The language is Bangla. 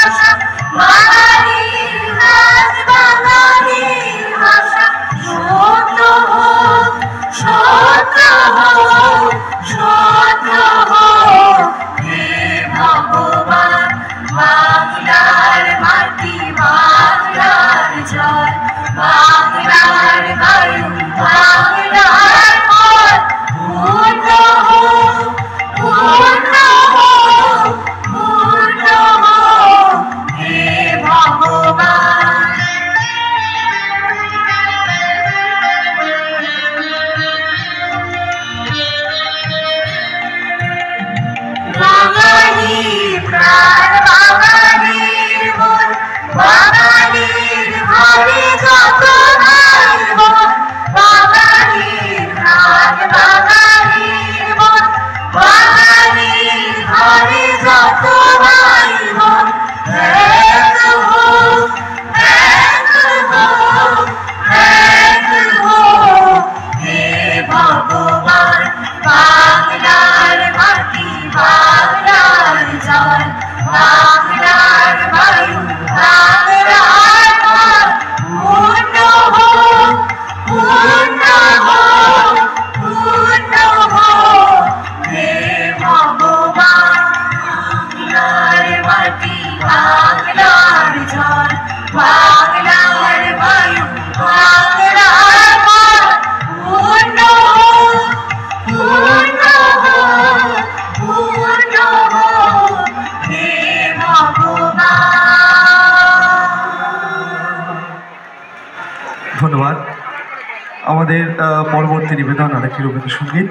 ভাষা বাঙালির নাচ বাঙালির ভাষা সত্য হোক সত্য হোক সত্য হোক হে ভগবান বাংলার মাটি বাংলার জল বাংলার বায়ু বাংলার ফল পূর্ণ হোক পূর্ণ হোক পূর্ণ হোক হে ভগবান বাঙালির প্রাণ বাঙালির মন বাঙালির ঘরে যত ভাই বোন বাঙালির প্রাণ বাঙালির মন বাঙালির ঘরে যত ভাই বোন এক হোক এক হোক এক হোক হে ভগবান বাংলার মাটি বাংলার জল বাংলার বায়ু বাংলার ফল পূর্ণ হোক পূর্ণ হোক পূর্ণ হোক হে ভগবান বাংলার মাটি বাংলার জল বাংলার বায়ু বাংলার ফল পূর্ণ হোক পূর্ণ হোক পূর্ণ হোক হে ভগবান। ধন্যবাদ। আমাদের পরবর্তী নিবেদন আরেকটি রবীন্দ্রসঙ্গীত।